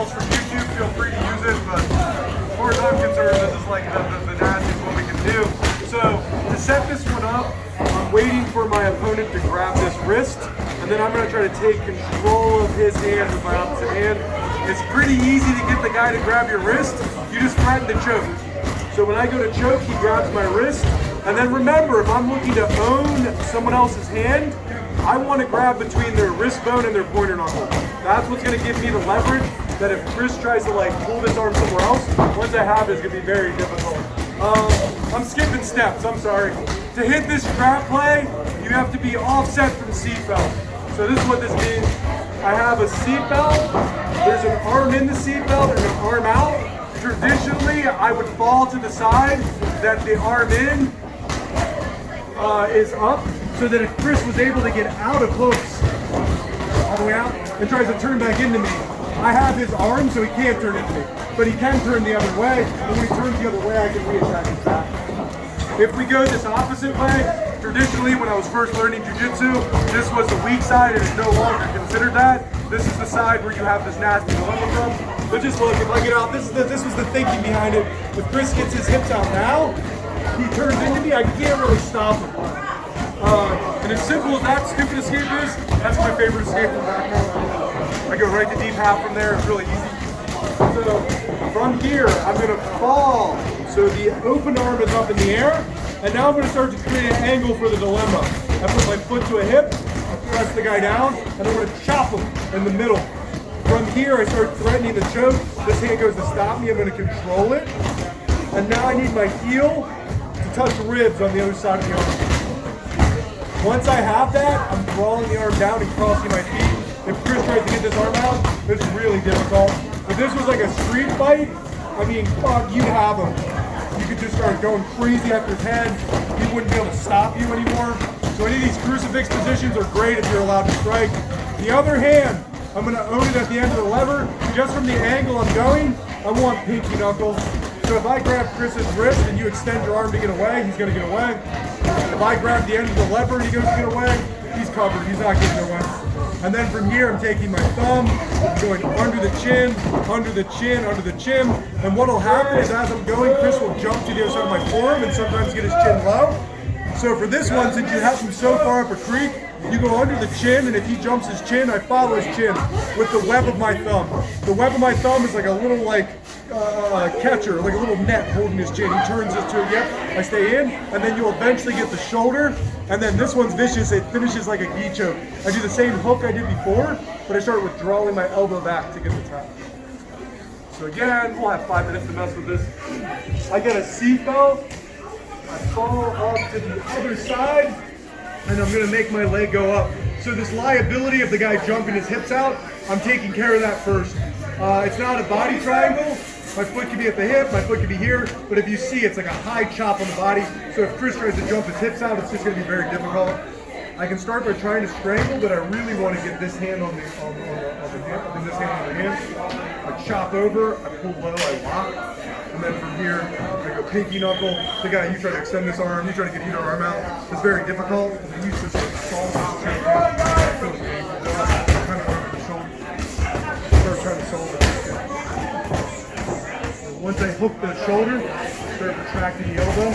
tutorials from YouTube, feel free to use it, but as far as I'm concerned, this is like the nastiest what we can do. So to set this one up, I'm waiting for my opponent to grab this wrist, and then I'm going to try to take control of his hand with my opposite hand. It's pretty easy to get the guy to grab your wrist. You just threaten to choke. So when I go to choke, he grabs my wrist. And then remember, if I'm looking to own someone else's hand, I want to grab between their wrist bone and their pointer knuckle. That's what's going to give me the leverage that if Chris tries to like pull this arm somewhere else, once I have it, it's going to be very difficult. I'm skipping steps, I'm sorry. To hit this trap play, you have to be offset from the seatbelt. So this is what this means. I have a seatbelt, there's an arm in the seatbelt and an arm out. Traditionally, I would fall to the side that the arm in is up, so that if Chris was able to get out of hooks, all the way out, and tries to turn back into me, I have his arm so he can't turn into me. But he can turn the other way, and when he turns the other way, I can re-attack his back. If we go this opposite way, traditionally when I was first learning jiu-jitsu, this was the weak side and it's no longer considered that. This is the side where you have this nasty dilemma from. But just look, if I get out, this was the thinking behind it. If Chris gets his hips out now, he turns into me, I can't really stop him. And as simple as that stupid escape is, that's my favorite escape from back home. I go right to deep half from there, it's really easy. So from here, I'm gonna fall. So the open arm is up in the air, and now I'm gonna start to create an angle for the dilemma. I put my foot to a hip, I press the guy down, and I'm gonna chop him in the middle. From here, I start threatening the choke. This hand goes to stop me, I'm gonna control it. And now I need my heel to touch ribs on the other side of the arm. Once I have that, I'm drawing the arm down and crossing my feet. If Chris tries to get this arm out, it's really difficult. If this was like a street fight, I mean, fuck, you'd have him. You could just start going crazy after his head. He wouldn't be able to stop you anymore. So any of these crucifix positions are great if you're allowed to strike. The other hand, I'm gonna own it at the end of the lever. Just from the angle I'm going, I want pinky knuckle. So if I grab Chris's wrist and you extend your arm to get away, he's gonna get away. If I grab the end of the lever and he goes to get away, he's covered, he's not getting away. And then from here, I'm taking my thumb, I'm going under the chin, under the chin, under the chin. And what'll happen is as I'm going, Chris will jump to the other side of my forearm and sometimes get his chin low. So for this one, since you have him so far up a creek, you go under the chin, and if he jumps his chin, I follow his chin with the web of my thumb. The web of my thumb is like a little catcher, like a little net holding his chin. He turns it to, yep, I stay in, and then you'll eventually get the shoulder, and then this one's vicious, it finishes like a gi choke. I do the same hook I did before, but I start withdrawing my elbow back to get the tap. So again, we'll have 5 minutes to mess with this. I get a seatbelt, I fall up to the other side, and I'm gonna make my leg go up. So this liability of the guy jumping his hips out, I'm taking care of that first. It's not a body triangle. My foot could be at the hip, my foot could be here, but if you see, it's like a high chop on the body. So if Chris tries to jump his hips out, it's just gonna be very difficult. I can start by trying to strangle, but I really want to get this hand on the hand, this hand on the hand. I chop over, I pull low, I lock, and then from here, I go pinky knuckle. The guy, you try to extend this arm, you try to get either arm out. It's very difficult. I use this to solve this kind of over the shoulder. Start trying to solve it. Once I hook the shoulder, start retracting the elbow.